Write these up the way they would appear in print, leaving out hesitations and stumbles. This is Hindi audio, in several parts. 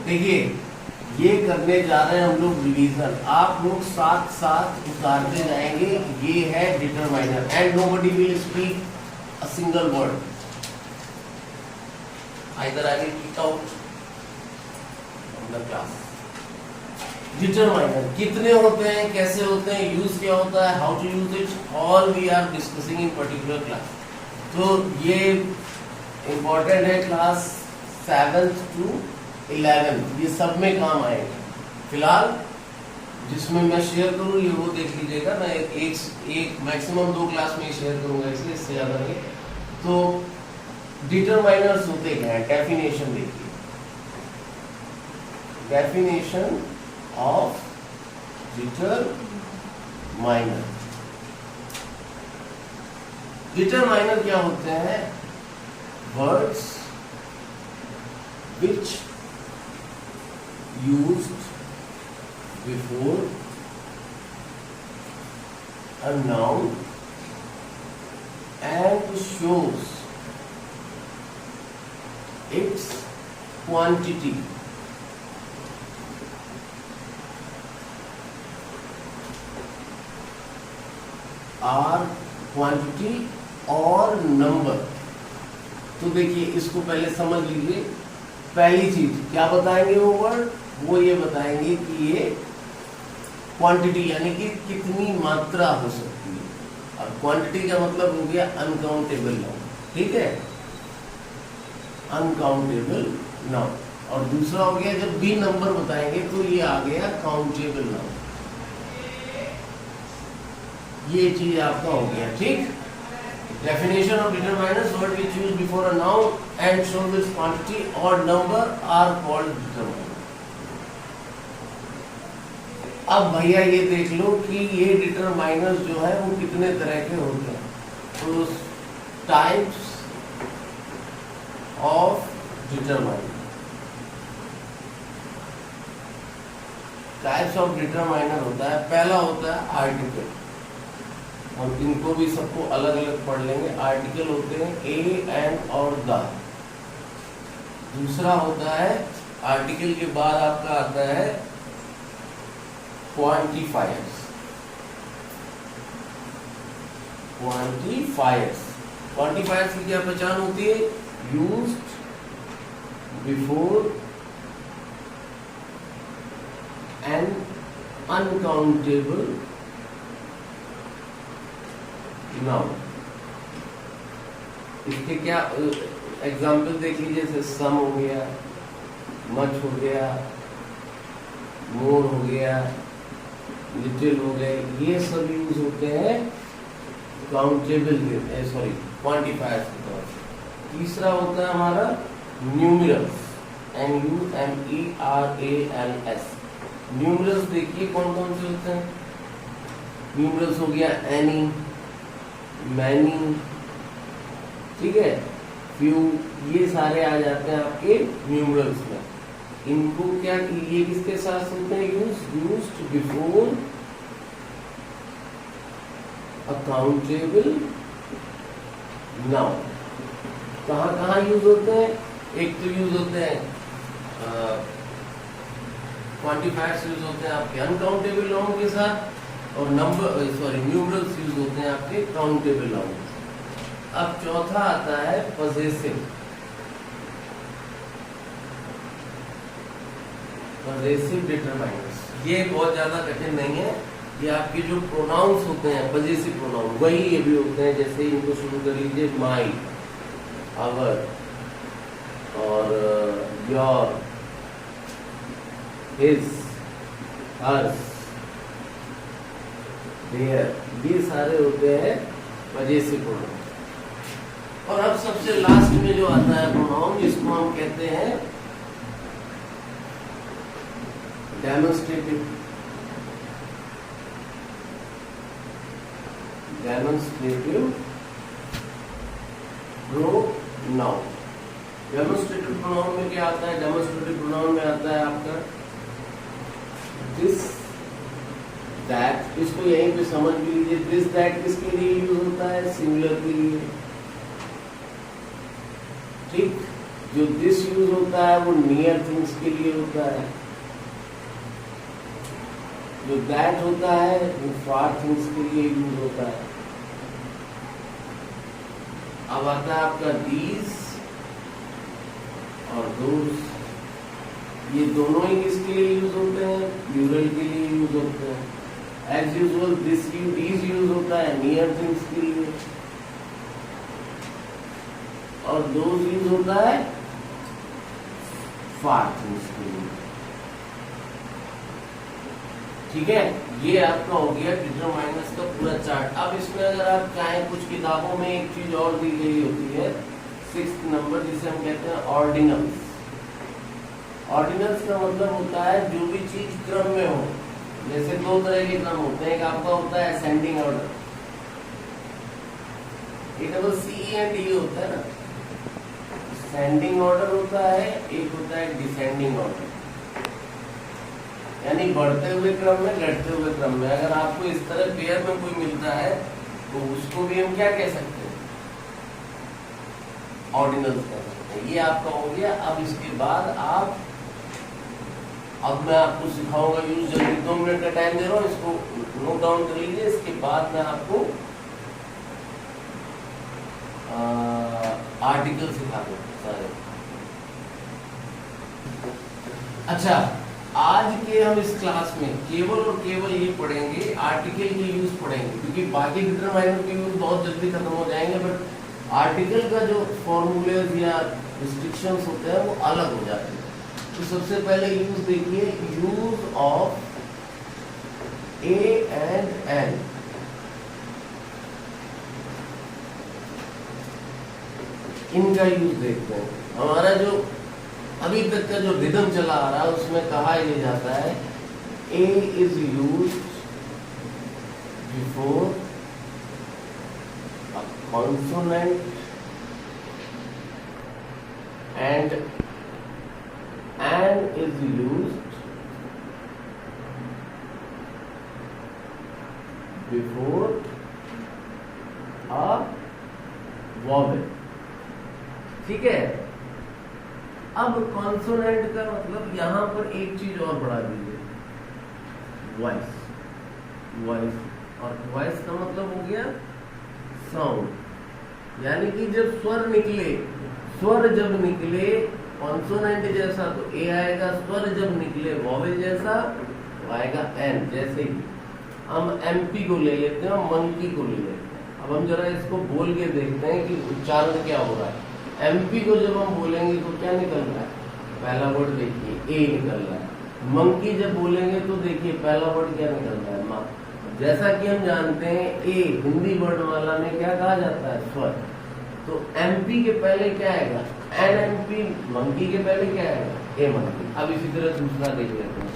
देखिए ये करने जा रहे हैं हम लोग डिवीजन, आप लोग साथ साथ उतारते जाएंगे। ये है determiner and nobody will speak a single word, either I will kick out from the class. Determiner कितने होते हैं, कैसे होते हैं, यूज क्या होता है, how to use it, all we are discussing in particular class. तो ये इंपॉर्टेंट है क्लास 7th to 11th, ये सब में काम आएगा। फिलहाल जिसमें मैं शेयर करूँ ये वो देख लीजिएगा, मैं एक मैक्सिमम 2 क्लास में शेयर करूंगा, इसलिए इससे ज्यादा नहीं। तो डिटरमाइनर्स होते क्या है, डेफिनेशन देखिए, डेफिनेशन ऑफ डिटरमाइनर। डिटरमाइनर क्या होते हैं, words which used before a noun and shows its quantity or quantity और नंबर। तो देखिए इसको पहले समझ लीजिए। पहली चीज क्या बताएंगे वो वर्ड, वो ये बताएंगे कि ये क्वांटिटी यानी कि कितनी मात्रा हो सकती है। अब क्वांटिटी का मतलब हो गया अनकाउंटेबल नाउन, ठीक है, अनकाउंटेबल नाउन। और दूसरा हो गया जब भी नंबर बताएंगे तो ये आ गया काउंटेबल नाउन। ये चीज आपका हो गया, ठीक। Definition of determiners, word which used before a noun and shows its quantity or number are called determiner. अब भैया ये देख लो कि ये डिटरमाइनर्स जो है वो कितने तरह के होते हैं। तो types of determiner, types of determiner होता है, पहला होता है आर्टिकल। हम इनको भी सबको अलग अलग पढ़ लेंगे। आर्टिकल होते हैं ए एंड और द। दूसरा होता है आर्टिकल के बाद आपका आता है क्वांटिफायर्स। क्वांटिफायर्स की क्या पहचान होती है, used before N uncountable noun. इसके क्या एग्जाम्पल देख लीजिए, जैसे सम हो गया, मच हो गया, मोर हो गया, लिटिल हो गए, ये सब यूज होते हैं काउंटेबल सॉरी क्वांटिफायर्स के तौर पर। तीसरा होता है हमारा न्यूमरल्स, NUMERALS। न्यूमरल्स देखिए कौन कौन से होते हैं। न्यूमरल्स हो गया एनी, मैनी, ठीक है, फ्यू, ये सारे आ जाते हैं आपके न्यूमरल्स में। इनको क्या, ये किसके साथ होते हैं, यूज्ड बिफोर अकाउंटेबल नाउन। कहाँ कहाँ यूज होते हैं, एक तो यूज होते हैं क्वांटिफायर्स यूज होते हैं आपके अनकाउंटेबल नाउन के साथ, और न्यूमरल्स यूज होते हैं आपके काउंटेबल नाउन। अब चौथा आता है पजेसिव। पजेसिव डिटरमाइनर्स, ये बहुत ज्यादा कठिन नहीं है। ये आपके जो प्रोनाउंस होते हैं पजेसिव प्रोनाउन, वही ये भी होते हैं। जैसे इनको शुरू कर लीजिए, माई, आवर और योर, हिज, हर्स, ये सारे होते हैं पजेसिव प्रोनाउन। और अब सबसे लास्ट में जो आता है प्रोनाउन, जिसको हम कहते हैं डेमोन्स्ट्रेटिव प्रोनाउन। डेमोन्स्ट्रेटिव प्रोनाउन में क्या आता है, डेमोन्स्ट्रेटिव प्रोनाउन में आता है आपका दिस, दैट। इसको यहीं पे समझ भी लीजिए, दिस दैट किसके लिए यूज होता है, सिंगुलर के लिए, ठीक। जो दिस यूज होता है वो नियर थिंग्स के लिए होता है, जो दैट होता है वो फार थिंग्स के लिए यूज होता है। अब आता है आपका दीज और दोस, ये दोनों ही किसके लिए यूज होते हैं, प्लूरल के लिए यूज होते हैं। As usual this these use होता है नियर थिंग्स के लिए, और दोस यूज होता है फार थिंग्स के लिए। ठीक है, ये आपका हो गया डिटरमाइनर्स का पूरा चार्ट। अब इसमें अगर आप चाहें, कुछ किताबों में एक चीज और दी गई होती है 6th नंबर, जिसे हम कहते हैं ऑर्डिनल्स। ऑर्डिनल्स का मतलब होता है जो भी चीज क्रम में हो। जैसे दो तरह के क्रम होते हैं, एक आपका होता है असेंडिंग ऑर्डर, एक डबल सी एंड ई होता है ना, असेंडिंग ऑर्डर होता है, एक होता है डिसेंडिंग ऑर्डर, यानी बढ़ते हुए क्रम में घटते हुए क्रम में। अगर आपको इस तरह पेयर में कोई मिलता है तो उसको भी हम क्या कह सकते हैं, ऑर्डिनल्स कह सकते हैं। ये आपका हो गया। अब इसके बाद अब मैं आपको सिखाऊंगा यूज, जल्दी 2 मिनट का टाइम दे रहा हूँ, इसको नोट डाउन कर लीजिए। इसके बाद मैं आपको आर्टिकल सिखा दूंगा सारे। अच्छा, आज के हम इस क्लास में केवल और केवल ये पढ़ेंगे, आर्टिकल के यूज पढ़ेंगे, क्योंकि बाकी डिटरमाइनर के यूज बहुत जल्दी खत्म हो जाएंगे, बट आर्टिकल का जो फॉर्मूलेज या रिस्ट्रिक्शंस होते हैं वो अलग हो जाते हैं। तो सबसे पहले यूज देखिए, use of a and an. इनका यूज देखते हैं। हमारा जो अभी तक का जो रिदम चला आ रहा है उसमें कहा यह जाता है a is used before a consonant and an is used before a vowel. ठीक है, अब कॉन्सोनेंट का मतलब यहां पर एक चीज और बढ़ा दीजिए, वॉइस। वॉइस और वॉइस का मतलब हो गया साउंड, यानी कि जब स्वर निकले, स्वर जब निकले कॉन्सोनेंट जैसा तो ए आएगा, स्वर जब निकले वॉवेल जैसा तो आएगा एन। जैसे ही हम एमपी को ले लेते हैं, मंकी को ले लेते हैं। अब हम जरा इसको बोल के देखते हैं कि उच्चारण क्या हो रहा है। एमपी को जब हम बोलेंगे तो क्या निकल रहा है, पहला वर्ड देखिए ए निकल रहा है। मंकी जब बोलेंगे तो देखिए पहला वर्ड क्या निकल रहा है, माँ। जैसा कि हम जानते हैं ए हिंदी वर्णमाला में क्या कहा जाता है, स्वर। तो एमपी के पहले क्या आएगा, एन एमपी। मंकी के पहले क्या आएगा, ए मंकी। अब इसी तरह दूसरा देख लेते हैं,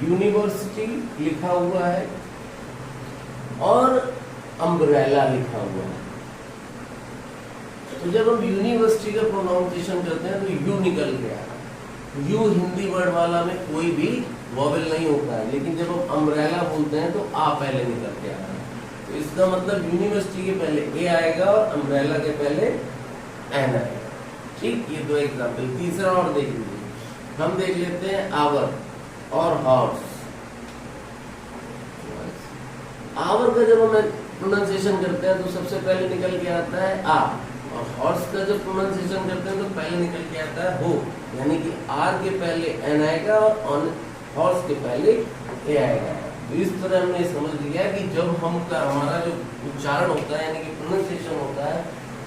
यूनिवर्सिटी लिखा हुआ है और अम्ब्रेला लिखा हुआ है। तो जब हम यूनिवर्सिटी का प्रोनाउंसिएशन करते हैं तो यू निकल गया। यू हिंदी वर्णमाला में कोई भी वॉवेल नहीं होता है, लेकिन जब हम अम्ब्रेला बोलते हैं तो आ पहले निकल के आ रहा है। तो इसका मतलब यूनिवर्सिटी के पहले ए आएगा और अम्ब्रेला के पहले एन आएगा। ठीक, ये दो एग्जाम्पल। तीसरा और देख लीजिए, हम देख लेते हैं आवर और हॉर्स। आवर का जब हम प्रोनाउंसिएशन करते हैं तो सबसे पहले निकल के आता है आ, और हॉर्स का जब प्रोनाउंसिएशन करते हैं तो पहले निकल के आता है हो, यानी कि आर के पहले एन आएगा और हॉर्स के पहले ए आएगा। तो इस तरह हमने समझ लिया कि जब हमारा जो उच्चारण होता है यानी कि प्रोनाउंसिएशन होता है,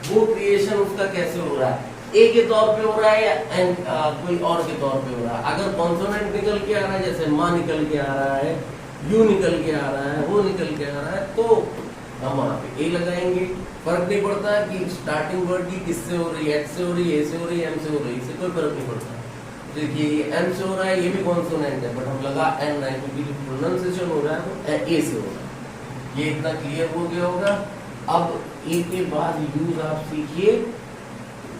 वो क्रिएशन उसका कैसे हो रहा है, ए के तौर पे हो रहा है या कोई और के तौर पे हो रहा है। अगर कॉन्सोनेंट निकल के आ रहा है, जैसे माँ निकल के आ रहा है, यू निकल के आ रहा है, वो निकल के आ रहा है, तो हम वहाँ पे ए लगाएंगे। फर्क नहीं पड़ता कि स्टार्टिंग वर्ड की किससे हो रही है, एच से हो रही है, ए से हो रही है, एम से हो रही है, इससे कोई फर्क नहीं पड़ता। देखिए ये एम से हो रहा है, ये भी कॉन्सोनेंट है, बट हम लगा एन रहा है क्योंकि जो प्रोनाउंसिएशन हो रहा है वो ए से हो रहा है। ये इतना क्लियर हो गया होगा। अब ए के बाद यूज आप सीखिए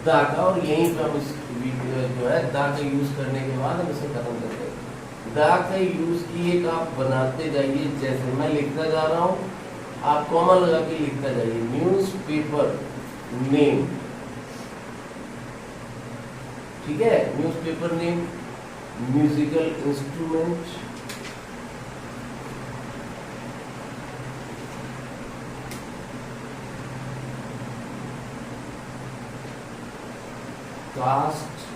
दा का, और यहीं पे हम इस वीडियो जो है दा का यूज करने के बाद हम इसे खत्म करते हैं। दा का यूज की एक आप बनाते जाइए, जैसे मैं लिखता जा रहा हूँ आप कॉमा लगा के लिखता जाइए। न्यूज़पेपर नेम, ठीक है, newspaper name, musical instrument, caste,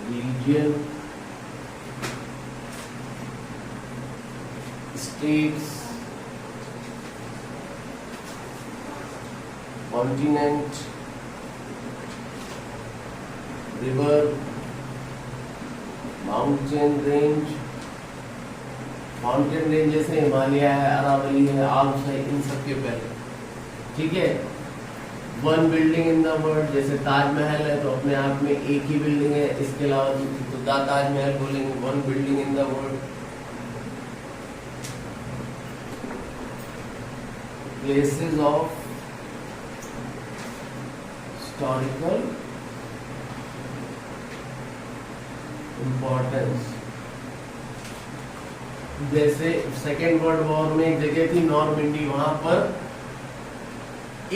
religion, states, continent, river, mountain range, mountain range जैसे हिमालय है, अरावली है, आल्प्स है, इन सब के पहले, ठीक है। One building in the world, जैसे ताजमहल है तो अपने आप में एक ही बिल्डिंग है, इसके अलावा तो ताजमहल बोलेंगे, one building in the world. Places of historical importance, जैसे सेकेंड वर्ल्ड वॉर में एक जगह थी नॉर्मंडी, वहां पर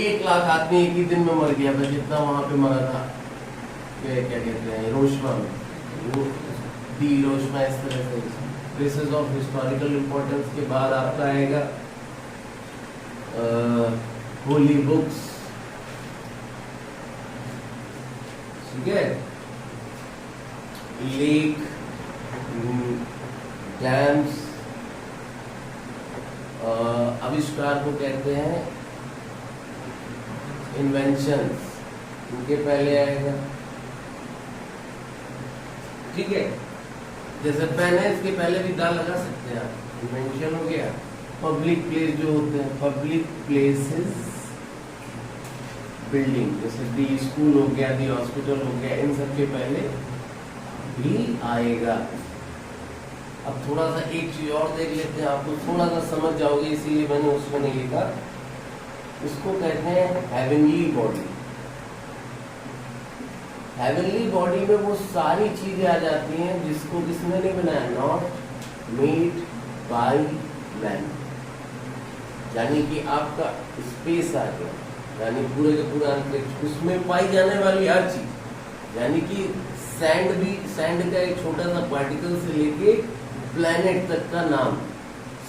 1 लाख आदमी एक ही दिन में मर गया था, जितना वहां पे मरा था, क्या कहते हैं, हिरोशिमा में, हिरोशिमा, इस तरह से। प्लेसेस ऑफ हिस्टोरिकल इम्पोर्टेंस के बाद आपका आएगा होली बुक्स, ठीक है, लेक, डैम्स, आविष्कार को कहते हैं इन्वेंशंस, इनके पहले आएगा, ठीक है। जैसे पेन है, इसके पहले भी दा लगा सकते हैं आप, इन्वेंशन हो गया। पब्लिक प्लेस जो होते हैं, पब्लिक प्लेसेस, बिल्डिंग, जैसे दी स्कूल हो गया, दी हॉस्पिटल हो गया, इन सब के पहले भी आएगा। अब थोड़ा सा एक चीज और देख लेते हैं, आपको थोड़ा सा समझ जाओगे, इसीलिए मैंने उसमें नहीं लिखा। इसको कहते हैं हेवनली बॉडी। हेवनली बॉडी में वो सारी चीजें आ जाती हैं जिसको किसने नहीं बनाया, नॉट मेड बाय मैन, यानी कि आपका स्पेस आ गया, यानी पूरे के पूरा अंतरिक्ष, उसमें पाई जाने वाली हर चीज, यानी कि सैंड भी, सैंड का एक छोटा सा पार्टिकल से लेके प्लेनेट तक का नाम,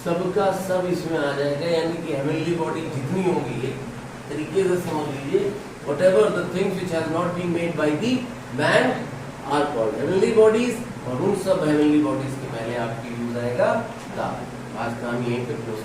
सबका सब इसमें आ जाएगा। यानी कि हेवनली बॉडी जितनी होगी, एक तरीके से समझ लीजिए, whatever the things which has not been made by the man are called heavenly bodies, और उन सब हेवनली बॉडीज के पहले आपकी यूज आएगा द। आज का हम यहीं पे क्लोज